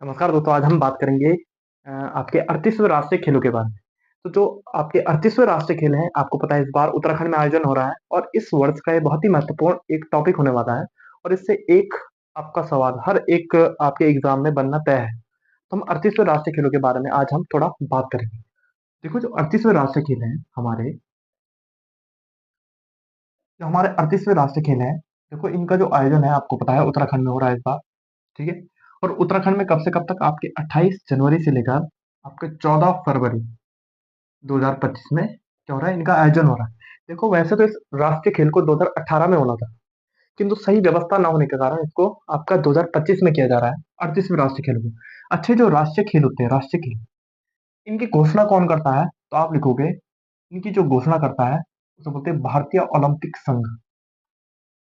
नमस्कार दोस्तों, आज हम बात करेंगे आपके 38वें राष्ट्रीय खेलों के बारे में। तो जो आपके 38वें राष्ट्रीय खेल हैं, आपको पता है इस बार उत्तराखंड में आयोजन हो रहा है और इस वर्ष का ये बहुत ही महत्वपूर्ण एक टॉपिक होने वाला है और इससे एक आपका सवाल हर एक आपके एग्जाम में बनना तय है। तो हम 38वें राष्ट्रीय खेलों के बारे में आज हम थोड़ा बात करेंगे। देखो, जो 38वें राष्ट्रीय खेल हैं हमारे 38वें राष्ट्रीय खेल हैं, देखो इनका जो आयोजन है आपको पता है उत्तराखंड में हो रहा है इस बार। ठीक है। और उत्तराखंड में कब से कब तक? आपके 28 जनवरी से लेकर आपके 14 फरवरी 2025 में क्या हो रहा है, इनका आयोजन हो रहा है। देखो, वैसे तो इस राष्ट्रीय खेल को 2018 में होना था, किंतु सही व्यवस्था ना होने के कारण इसको आपका 2025 में किया जा रहा है, 38वें राष्ट्रीय खेल को। अच्छे जो राष्ट्रीय खेल होते हैं, राष्ट्रीय खेल, इनकी घोषणा कौन करता है? तो आप लिखोगे, इनकी जो घोषणा करता है उसे बोलते हैं भारतीय ओलंपिक संघ।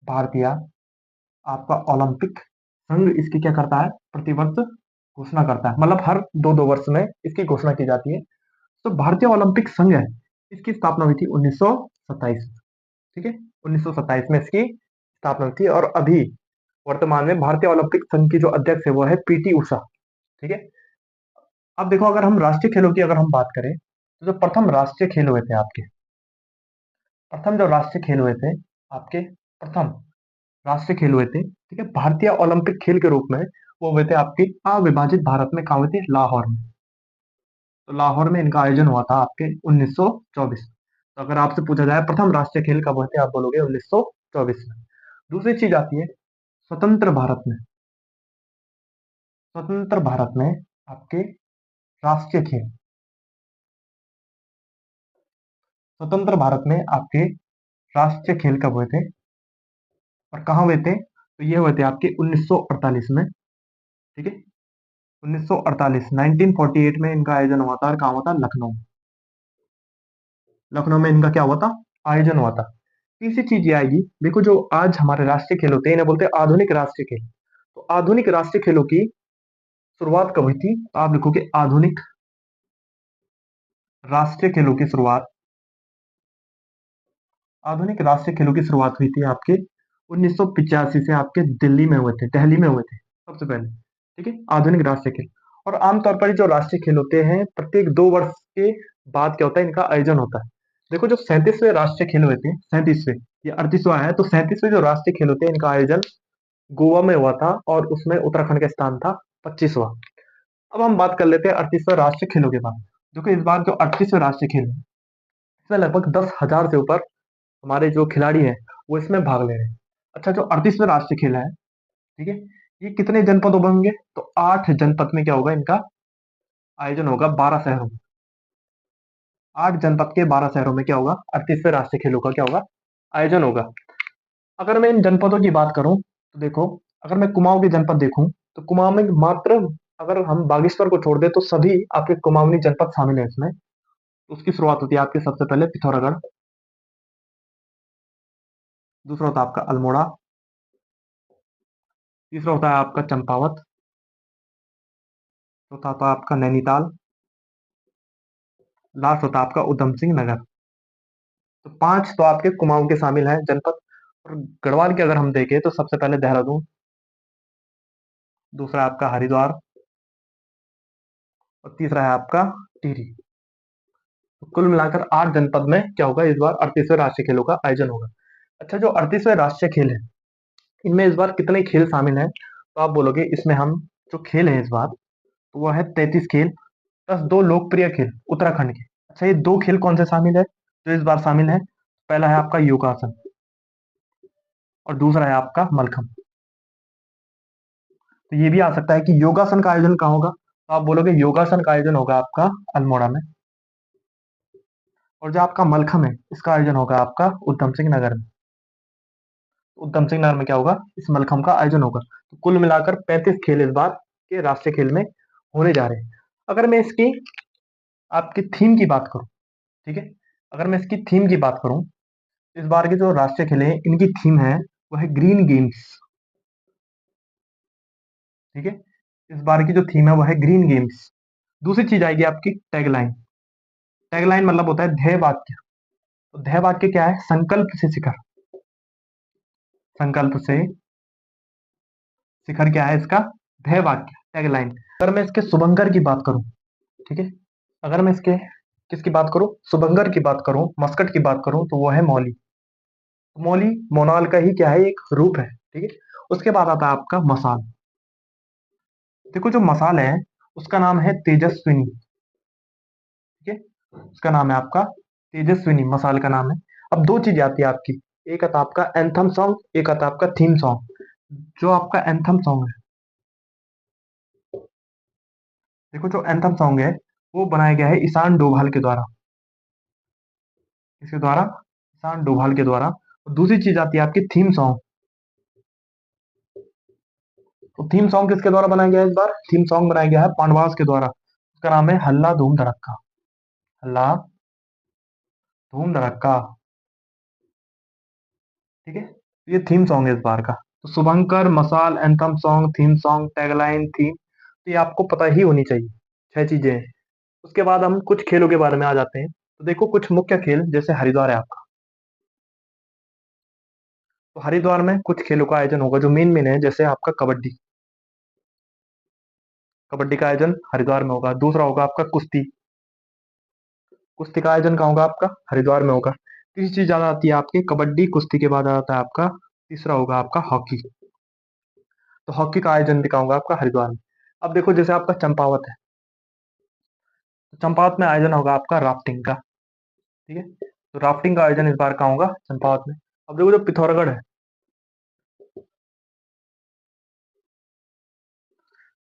भारतीय आपका ओलंपिक संघ इसकी क्या करता है? प्रतिवर्ष घोषणा करता है, मतलब हर दो दो वर्ष में इसकी घोषणा की जाती है। तो भारतीय ओलंपिक संघ है, इसकी स्थापना हुई थी 1927। ठीक है, 1927 में इसकी स्थापना हुई थी और अभी वर्तमान में भारतीय ओलंपिक संघ की जो अध्यक्ष है वो है पीटी उषा। ठीक है। अब देखो, अगर हम राष्ट्रीय खेलों की अगर हम बात करें तो जो प्रथम राष्ट्रीय खेल हुए थे आपके, प्रथम जो राष्ट्रीय खेल हुए थे आपके, प्रथम राष्ट्रीय खेल हुए थे, ठीक है, भारतीय ओलंपिक खेल के रूप में, वो हुए थे आपके अविभाजित भारत में। कहा हुए थे? लाहौर में। तो लाहौर में इनका आयोजन हुआ था आपके 1924। तो अगर आपसे पूछा जाए प्रथम राष्ट्रीय खेल कब हुए थे, आप बोलोगे 1924 में। दूसरी चीज आती है स्वतंत्र भारत में। स्वतंत्र भारत में आपके राष्ट्रीय खेल, स्वतंत्र भारत में आपके राष्ट्रीय खेल कब हुए थे और कहाँ हुए थे? तो ये हुए थे आपके 1948 में। ठीक है, 1948, 1948 में इनका आयोजन हुआ था और कहाँ हुआ था? लखनऊ। लखनऊ में इनका क्या हुआ था? आयोजन हुआ था। तीसरी चीज ये आएगी, देखो जो आज हमारे राष्ट्रीय खेल होते हैं इन्हें बोलते हैं आधुनिक राष्ट्रीय खेल। तो आधुनिक राष्ट्रीय खेलों की शुरुआत कब हुई थी? तो आप लिखोगे आधुनिक राष्ट्रीय खेलों की शुरुआत, आधुनिक राष्ट्रीय खेलों की शुरुआत हुई थी आपके 1985 से, आपके दिल्ली में हुए थे, दिल्ली में हुए थे सबसे पहले। ठीक है, आधुनिक राष्ट्रीय खेल। और आमतौर पर जो राष्ट्रीय खेल होते हैं प्रत्येक 2 वर्ष के बाद क्या होता है, इनका आयोजन होता है। देखो, जो 37वें राष्ट्रीय खेल हुए थे, 37वें, ये 38वां है, तो 37वें जो राष्ट्रीय खेल होते हैं इनका आयोजन गोवा में हुआ था और उसमें उत्तराखंड का स्थान था 25वां। अब हम बात कर लेते हैं 38वें राष्ट्रीय खेलों के बाद। देखो, इस बार जो 38वें राष्ट्रीय खेल है इसमें लगभग 10,000 से ऊपर हमारे जो खिलाड़ी हैं वो इसमें भाग ले रहे हैं। अच्छा, जो 38वें राष्ट्रीय खेल है, ठीक है, ये कितने जनपदों में होंगे? तो 8 जनपद में क्या होगा, इनका आयोजन होगा 12 शहरों में। 8 जनपद के 12 शहरों में क्या होगा? 38वें राष्ट्रीय खेलों का क्या होगा? आयोजन होगा। अगर मैं इन जनपदों की बात करूं तो देखो, अगर मैं कुमाऊं के जनपद देखूं तो कुमाऊं में मात्र, अगर हम बागेश्वर को छोड़ दें तो सभी आपके कुमाऊनी जनपद शामिल है इसमें। तो उसकी शुरुआत होती है आपके सबसे पहले पिथौरागढ़, दूसरा होता है आपका अल्मोड़ा, तीसरा होता है आपका चंपावत, चौथा होता है आपका नैनीताल, लास्ट होता है आपका उधम सिंह नगर। तो 5 तो आपके कुमाऊं के शामिल हैं जनपद। और गढ़वाल के अगर हम देखें तो सबसे पहले देहरादून, दूसरा है आपका हरिद्वार और तीसरा है आपका टिहरी। तो कुल मिलाकर 8 जनपद में क्या होगा, इस बार 38वें राष्ट्रीय खेलों का आयोजन होगा। अच्छा, जो 38वें राष्ट्रीय खेल है इनमें इस बार कितने खेल शामिल हैं? तो आप बोलोगे इसमें हम जो खेल है इस बार, तो वो है 33 खेल प्लस 2 लोकप्रिय खेल उत्तराखंड के। अच्छा, ये 2 खेल कौन से शामिल है जो इस बार शामिल है? पहला है आपका योगासन और दूसरा है आपका मलखम। तो ये भी आ सकता है कि योगासन का आयोजन कहाँ होगा, तो आप बोलोगे योगासन का आयोजन होगा आपका अल्मोड़ा में। और जो आपका मलखम है इसका आयोजन होगा आपका उधम सिंह नगर में। उधम सिंह नगर में क्या होगा, इस मलखम का आयोजन होगा। तो कुल मिलाकर 35 खेल इस बार के राष्ट्रीय खेल में होने जा रहे हैं। अगर मैं इसकी आपकी थीम की बात करूं, ठीक है, अगर मैं इसकी थीम की बात करूं, इस बार के जो राष्ट्रीय खेल हैं इनकी थीम है वो है ग्रीन गेम्स। ठीक है, इस बार की जो थीम है वो है ग्रीन गेम्स। दूसरी चीज आएगी आपकी टैगलाइन। टैगलाइन मतलब होता है ध्येय वाक्य। तो ध्येय वाक्य क्या है? संकल्प से शिखर। संकल्प से शिखर क्या है इसका ध्येय वाक्य। टैगलाइन। अगर मैं इसके शुभंकर की बात करूं, ठीक है, अगर मैं इसके किसकी बात करूं, शुभंकर की बात करूं, मस्कट की बात करूं, तो वो है मौली। मौली मोनाल का ही क्या है, एक रूप है, ठीक है। उसके बाद आता है आपका मसाल। देखो जो मसाल है उसका नाम है तेजस्विनी, ठीक है, उसका नाम है आपका तेजस्विनी, मसाल का नाम है। अब दो चीजें आती है आपकी, एक आता आपका एंथम सॉन्ग, एक आता आपका थीम सॉन्ग। जो आपका एंथम सॉन्ग है, देखो जो एंथम सॉन्ग है वो बनाया गया है ईशान डोभाल के द्वारा। इसके द्वारा, ईशान डोभाल के द्वारा। और दूसरी चीज आती है आपकी थीम सॉन्ग। तो थीम सॉन्ग किसके द्वारा बनाया गया है, इस बार थीम सॉन्ग बनाया गया है पांडवास के द्वारा। उसका नाम है हल्ला धूम धड़क्का। हल्ला धूम धड़क्का, ठीक है। तो ये थीम सॉन्ग है इस बार का। तो शुभंकर, मसाल, anthem song, theme song, tagline, theme, तो ये आपको पता ही होनी चाहिए। छह चीजें हैं। उसके बाद हम कुछ खेलों के बारे में आ जाते हैं। तो देखो कुछ मुख्य खेल, जैसे हरिद्वार है आपका, तो हरिद्वार में कुछ खेलों का आयोजन होगा जो मेन मेन है, जैसे आपका कबड्डी। कबड्डी का आयोजन हरिद्वार में होगा। दूसरा होगा आपका कुश्ती। कुश्ती का आयोजन कहाँ होगा, आपका हरिद्वार में होगा। तीसरी चीज ज्यादा आती है आपकी कबड्डी, कुश्ती के बाद आता है आपका तीसरा होगा आपका हॉकी। तो हॉकी का आयोजन भी कहाँ होगा, आपका हरिद्वार में। अब देखो जैसे आपका चंपावत है, तो चंपावत में आयोजन होगा आपका राफ्टिंग का, ठीक है। तो राफ्टिंग का आयोजन इस बार कहाँ होगा, चंपावत में। अब देखो जो पिथौरागढ़ है,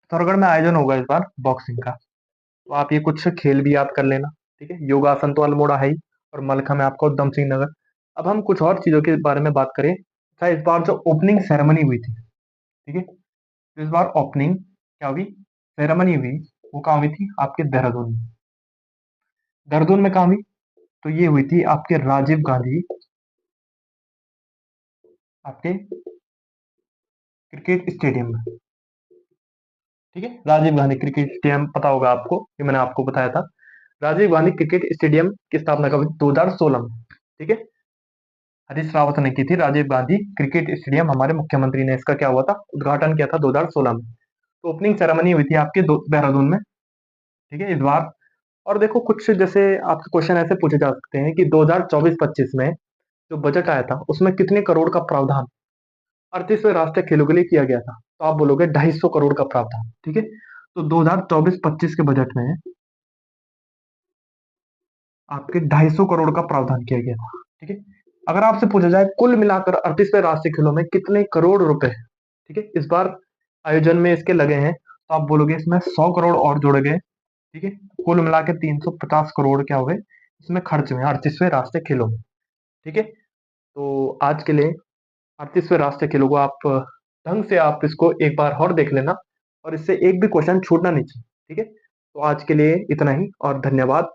पिथौरागढ़ में आयोजन होगा इस बार बॉक्सिंग का। तो आप ये कुछ खेल भी याद कर लेना, ठीक है। योगासन तो अल्मोड़ा है ही, और मलखा में आपका उधम सिंह नगर। अब हम कुछ और चीजों के बारे में बात करें। अच्छा, इस बार जो ओपनिंग सेरेमनी हुई थी, ठीक है, तो इस बार ओपनिंग क्या हुई, सेरेमनी हुई, वो कहाँ हुई थी, आपके देहरादून में। देहरादून में कहाँ हुई, तो ये हुई थी आपके राजीव गांधी, आपके क्रिकेट स्टेडियम में, ठीक है। राजीव गांधी क्रिकेट स्टेडियम पता होगा आपको, ये मैंने आपको बताया था। राजीव गांधी क्रिकेट स्टेडियम की स्थापना कब हुई? 2016 में, ठीक है। हरीश रावत ने की थी राजीव गांधी क्रिकेट स्टेडियम, हमारे मुख्यमंत्री ने इसका क्या हुआ था, उद्घाटन किया था 2016 में। तो ओपनिंग सेरेमनी हुई थी आपके देहरादून में, ठीक है, इस बार। और देखो कुछ जैसे आपके क्वेश्चन ऐसे पूछे जा सकते हैं कि 2024-25 में जो बजट आया था उसमें कितने करोड़ का प्रावधान 38वें राष्ट्रीय खेलों के लिए किया गया था, तो आप बोलोगे 250 करोड़ का प्रावधान, ठीक है। तो 2024-25 के बजट में आपके 250 करोड़ का प्रावधान किया गया था, ठीक है। अगर आपसे पूछा जाए कुल मिलाकर 38वें राष्ट्रीय खेलों में कितने करोड़ रुपए, ठीक है, इस बार आयोजन में इसके लगे हैं, तो आप बोलोगे इसमें 100 करोड़ और जोड़े गए, ठीक है। कुल मिला के 350 करोड़ क्या हुए इसमें खर्च हुए 38वें राष्ट्रीय खेलों में, ठीक है। तो आज के लिए 38वें राष्ट्रीय खेलों को आप ढंग से आप इसको एक बार और देख लेना, और इससे एक भी क्वेश्चन छूटना नहीं चाहिए, ठीक है। तो आज के लिए इतना ही, और धन्यवाद।